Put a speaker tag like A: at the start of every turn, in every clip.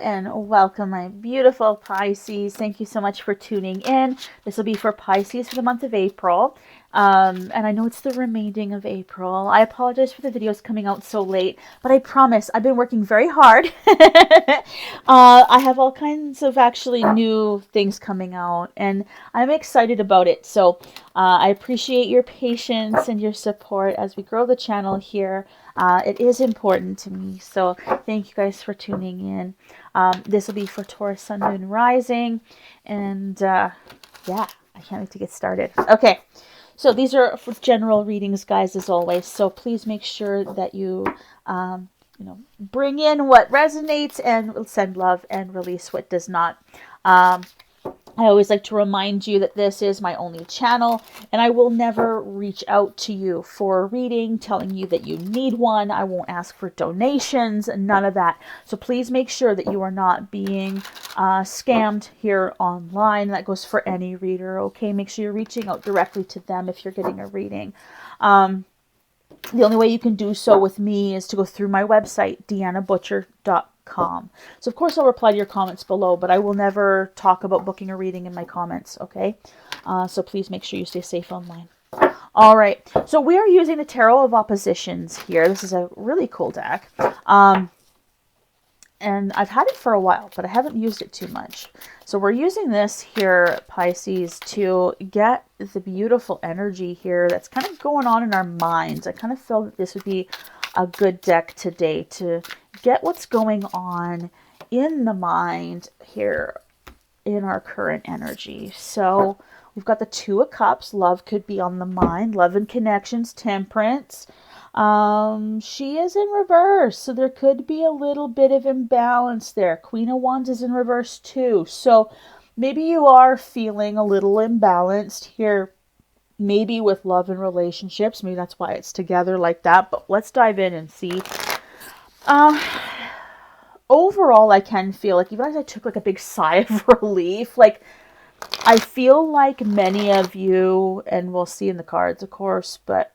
A: and welcome, my beautiful Pisces. Thank you so much for tuning in. This will be for Pisces for the month of April. And I know it's the remaining of April. I apologize for the videos coming out so late, but I promise I've been working very hard. I have all kinds of actually new things coming out, and I'm excited about it. So I appreciate your patience and your support as we grow the channel here. It is important to me, so thank you guys for tuning in. This will be for Taurus, Sun, Moon, Rising, and yeah, I can't wait to get started. Okay, so these are for general readings, guys, as always. So please make sure that you, bring in what resonates and send love and release what does not. I always like to remind you that this is my only channel, and I will never reach out to you for a reading telling you that you need one. I won't ask for donations, none of that. So please make sure that you are not being scammed here online. That goes for any reader, okay? Make sure you're reaching out directly to them if you're getting a reading. The only way you can do so with me is to go through my website, DEANNAButcher.com. So of course I'll reply to your comments below, but I will never talk about booking a reading in my comments, okay? So please make sure you stay safe online. All right, so we are using the Tarot of Oppositions here. This is a really cool deck. And I've had it for a while, but I haven't used it too much. So we're using this here, Pisces, to get the beautiful energy here that's kind of going on in our minds. I kind of feel that this would be a good deck today to get what's going on in the mind here in our current energy. So we've got the Two of Cups. Love could be on the mind. Love and connections, temperance. She is in reverse, so there could be a little bit of imbalance there. Queen of Wands is in reverse too, so maybe you are feeling a little imbalanced here, maybe with love and relationships. Maybe that's why it's together like that, but let's dive in and see. Overall, I can feel like, even as I took like a big sigh of relief, like I feel like many of you, and we'll see in the cards, of course, but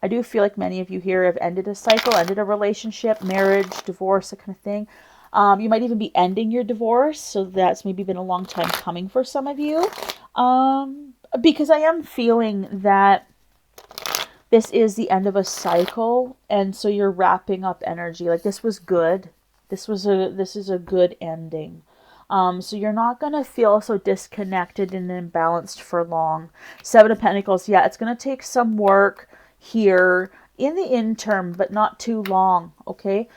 A: I do feel like many of you here have ended a cycle, ended a relationship, marriage, divorce, that kind of thing. You might even be ending your divorce, so that's maybe been a long time coming for some of you. Because I am feeling that this is the end of a cycle, and so you're wrapping up energy. Like, this was good. This is a good ending. So you're not going to feel so disconnected and imbalanced for long. Seven of Pentacles, yeah, it's going to take some work here in the interim, but not too long, okay?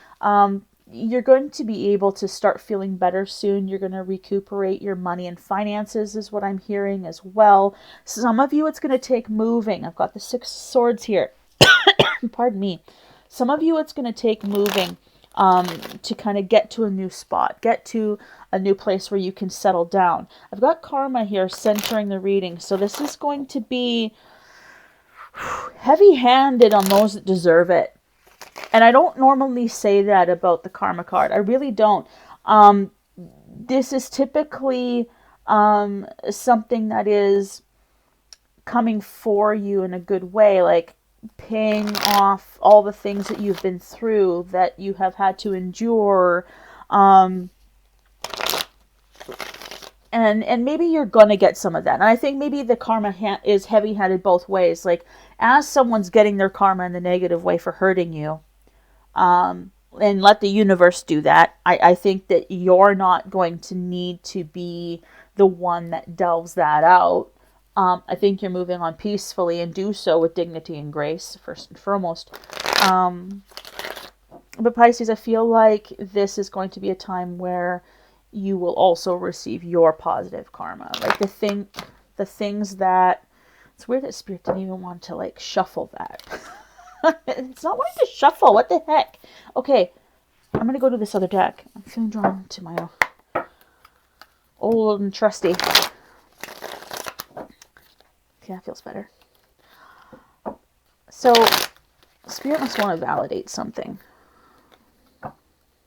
A: You're going to be able to start feeling better soon. You're going to recuperate your money and finances is what I'm hearing as well. Some of you, it's going to take moving. I've got the Six of Swords here. Pardon me. Some of you, it's going to take moving to kind of get to a new spot, get to a new place where you can settle down. I've got Karma here centering the reading, so this is going to be heavy-handed on those that deserve it. And I don't normally say that about the Karma card. I really don't. This is typically something that is coming for you in a good way, like paying off all the things that you've been through, that you have had to endure. And maybe you're going to get some of that. And I think maybe the karma is heavy-handed both ways. Like, as someone's getting their karma in the negative way for hurting you, and let the universe do that, I think that you're not going to need to be the one that delves that out. I think you're moving on peacefully, and do so with dignity and grace, first and foremost. But Pisces, I feel like this is going to be a time where you will also receive your positive karma. Like the things that, it's weird that Spirit didn't even want to like shuffle that. It's not wanting to shuffle. What the heck? Okay, I'm going to go to this other deck. I'm feeling drawn to my old and trusty. Okay, that feels better. So, Spirit must want to validate something.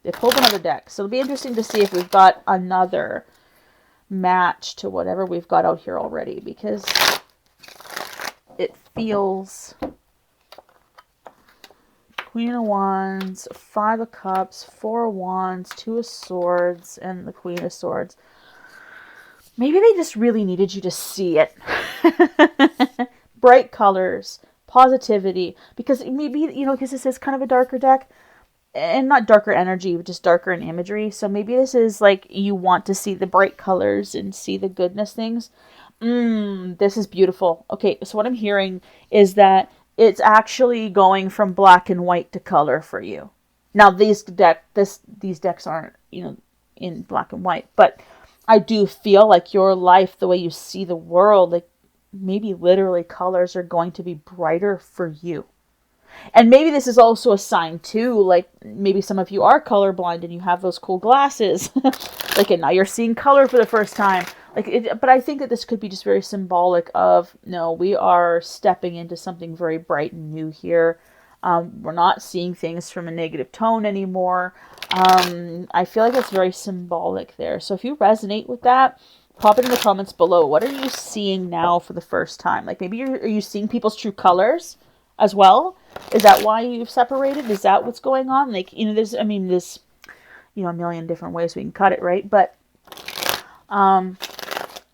A: They pulled another deck. So it'll be interesting to see if we've got another match to whatever we've got out here already, because it feels Queen of Wands, Five of Cups, Four of Wands, Two of Swords, and the Queen of Swords. Maybe they just really needed you to see it. Bright colors, positivity, because maybe, you know, because this is kind of a darker deck, and not darker energy, but just darker in imagery. So maybe this is like you want to see the bright colors and see the goodness things. This is beautiful. Okay, so what I'm hearing is that it's actually going from black and white to color for you. Now these decks aren't, you know, in black and white, but I do feel like your life, the way you see the world, like maybe literally colors are going to be brighter for you. And maybe this is also a sign too, like maybe some of you are colorblind and you have those cool glasses. Like, and now you're seeing color for the first time. But I think that this could be just very symbolic of, no, we are stepping into something very bright and new here. We're not seeing things from a negative tone anymore. I feel like it's very symbolic there. So if you resonate with that, pop it in the comments below. What are you seeing now for the first time? Like maybe are you seeing people's true colors as well? Is that why you've separated? Is that what's going on? Like, you know, there's a million different ways we can cut it, right? But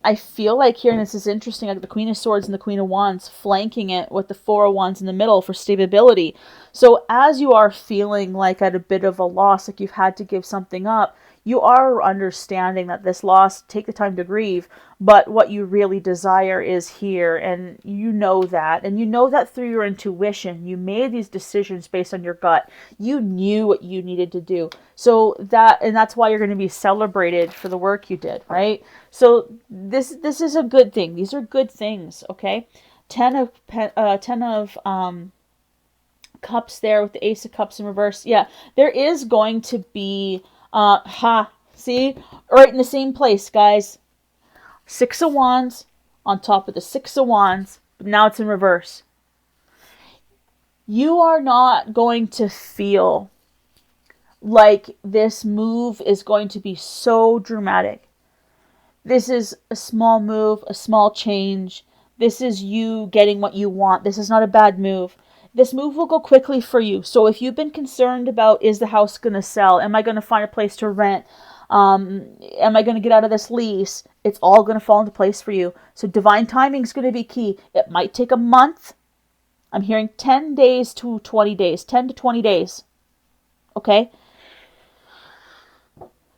A: I feel like here, and this is interesting, like the Queen of Swords and the Queen of Wands flanking it with the Four of Wands in the middle for stability. So as you are feeling like at a bit of a loss, like you've had to give something up, you are understanding that this loss, take the time to grieve, but what you really desire is here, and you know that. And you know that through your intuition. You made these decisions based on your gut. You knew what you needed to do. So that's why you're going to be celebrated for the work you did, right? So this is a good thing. These are good things, okay? Ten of Cups there with the Ace of Cups in reverse. Yeah, there is going to be... see? Right in the same place, guys. Six of Wands on top of the Six of Wands, but now it's in reverse. You are not going to feel like this move is going to be so dramatic. This is a small move, a small change. This is you getting what you want. This is not a bad move. This move will go quickly for you. So if you've been concerned about, is the house going to sell? Am I going to find a place to rent? Am I going to get out of this lease? It's all going to fall into place for you. So divine timing is going to be key. It might take a month. I'm hearing 10 days to 20 days. 10 to 20 days. Okay?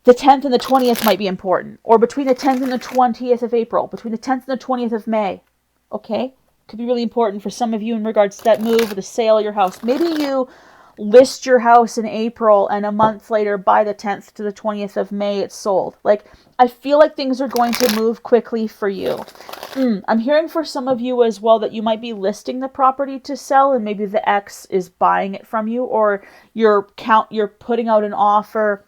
A: The 10th and the 20th might be important. Or between the 10th and the 20th of April. Between the 10th and the 20th of May. Okay? Could be really important for some of you in regards to that move or the sale of your house. Maybe you list your house in April and a month later, by the 10th to the 20th of May, it's sold. Like, I feel like things are going to move quickly for you. I'm hearing for some of you as well that you might be listing the property to sell and maybe the ex is buying it from you, or you're putting out an offer,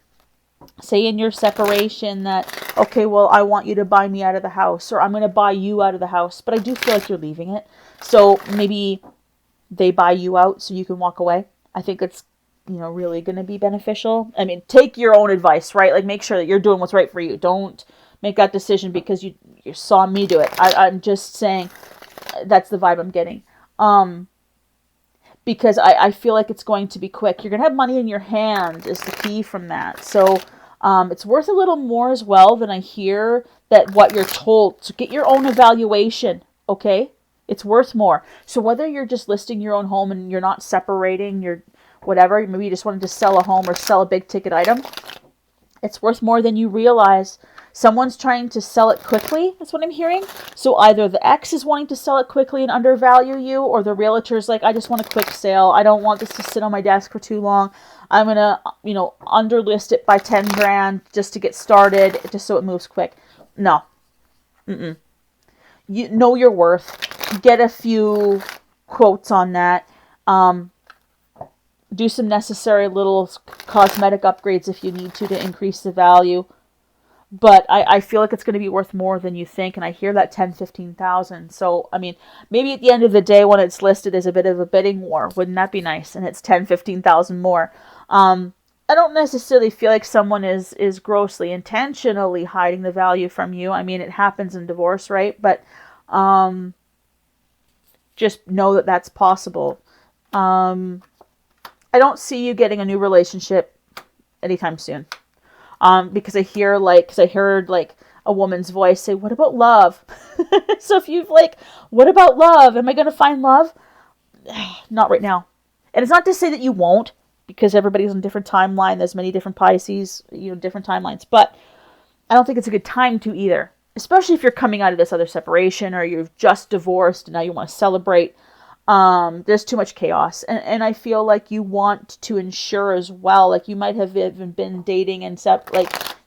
A: say in your separation, that, okay, well, I want you to buy me out of the house, or I'm going to buy you out of the house, but I do feel like you're leaving it. So maybe they buy you out so you can walk away. I think it's, really going to be beneficial. I mean, take your own advice, right? Like, make sure that you're doing what's right for you. Don't make that decision because you saw me do it. I'm just saying that's the vibe I'm getting. Because I feel like it's going to be quick. You're going to have money in your hand is the key from that. So it's worth a little more as well than I hear that what you're told. So get your own evaluation, okay? It's worth more. So whether you're just listing your own home and you're not separating your whatever, maybe you just wanted to sell a home or sell a big ticket item, it's worth more than you realize. Someone's trying to sell it quickly. That's what I'm hearing. So either the ex is wanting to sell it quickly and undervalue you, or the realtor's like, I just want a quick sale. I don't want this to sit on my desk for too long. I'm going to, underlist it by 10 grand just to get started, just so it moves quick. No. You know your worth. Get a few quotes on that. Do some necessary little cosmetic upgrades if you need to increase the value. But I feel like it's going to be worth more than you think. And I hear that 10, 15,000. So, I mean, maybe at the end of the day when it's listed, there's a bit of a bidding war. Wouldn't that be nice? And it's 10, 15,000 more. I don't necessarily feel like someone is grossly intentionally hiding the value from you. I mean, it happens in divorce, right? But just know that that's possible. I don't see you getting a new relationship anytime soon. Because I hear because I heard like a woman's voice say, what about love? So if you've like, what about love? Am I going to find love? Not right now. And it's not to say that you won't, because everybody's on a different timeline. There's many different Pisces, different timelines. But I don't think it's a good time to either. Especially if you're coming out of this other separation, or you've just divorced and now you want to celebrate. There's too much chaos. And I feel like you want to ensure as well, like you might have even been dating and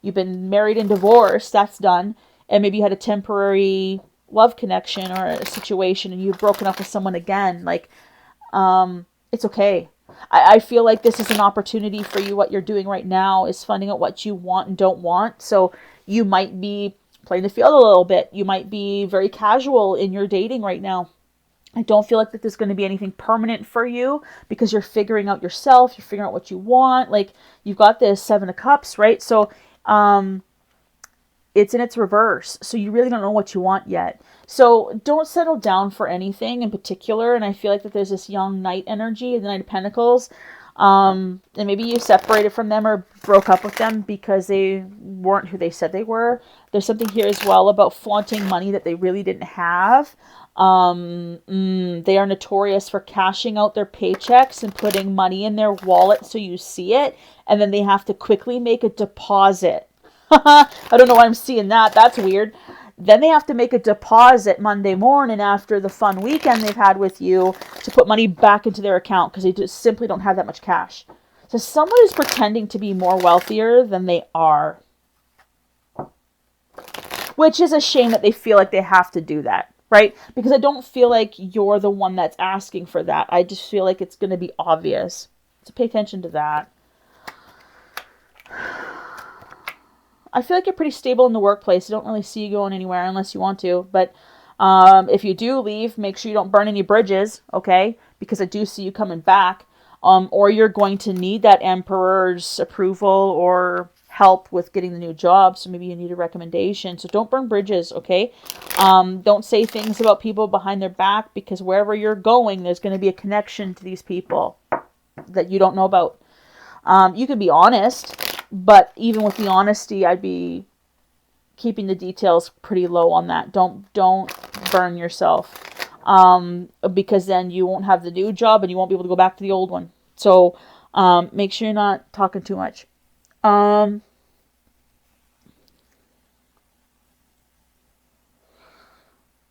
A: you've been married and divorced, that's done. And maybe you had a temporary love connection or a situation and you've broken up with someone again. It's okay. I feel like this is an opportunity for you. What you're doing right now is finding out what you want and don't want. So you might be playing the field a little bit. You might be very casual in your dating right now. I don't feel like that there's going to be anything permanent for you because you're figuring out yourself. You're figuring out what you want. Like you've got this 7 of Cups, right? So it's in its reverse. So you really don't know what you want yet. So don't settle down for anything in particular. And I feel like that there's this young knight energy, the Knight of Pentacles. And maybe you separated from them or broke up with them because they weren't who they said they were. There's something here as well about flaunting money that they really didn't have. They are notorious for cashing out their paychecks and putting money in their wallet so you see it. And then they have to quickly make a deposit. I don't know why I'm seeing that. That's weird. Then they have to make a deposit Monday morning after the fun weekend they've had with you to put money back into their account because they just simply don't have that much cash. So someone is pretending to be more wealthier than they are. Which is a shame that they feel like they have to do that, right? Because I don't feel like you're the one that's asking for that. I just feel like it's going to be obvious. So pay attention to that. I feel like you're pretty stable in the workplace. I don't really see you going anywhere unless you want to. But if you do leave, make sure you don't burn any bridges, okay? Because I do see you coming back. Or you're going to need that emperor's approval or help with getting the new job. So maybe you need a recommendation. So don't burn bridges, okay? Don't say things about people behind their back because wherever you're going, there's going to be a connection to these people that you don't know about. You can be honest. But even with the honesty, I'd be keeping the details pretty low on that. Don't burn yourself. Because then you won't have the new job and you won't be able to go back to the old one. So make sure you're not talking too much.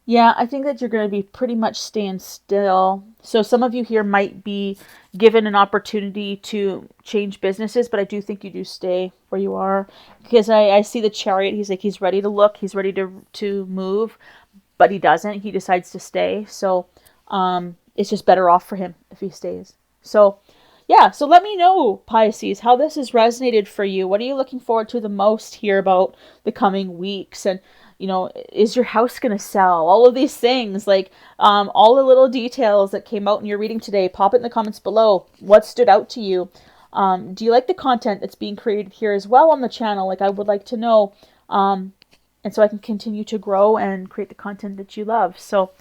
A: Yeah, I think that you're going to be pretty much staying still. So some of you here might be given an opportunity to change businesses, but I do think you do stay where you are. Because I see the Chariot. He's ready to look. He's ready to move, but he doesn't. He decides to stay. So it's just better off for him if he stays. So yeah, so let me know, Pisces, how this has resonated for you. What are you looking forward to the most here about the coming weeks? And is your house going to sell? All of these things, all the little details that came out in your reading today, pop it in the comments below. What stood out to you? Do you like the content that's being created here as well on the channel? I would like to know. And so I can continue to grow and create the content that you love. So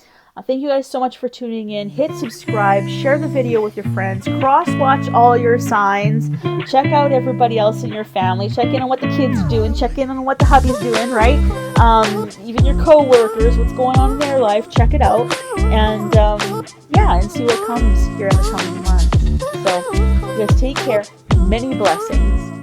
A: thank you guys so much for tuning in. Hit subscribe, share the video with your friends, cross-watch all your signs, check out everybody else in your family, check in on what the kids are doing, check in on what the hubby's doing, right? Even your co-workers, what's going on in their life, check it out. And and see what comes here in the coming months. So you guys take care. Many blessings.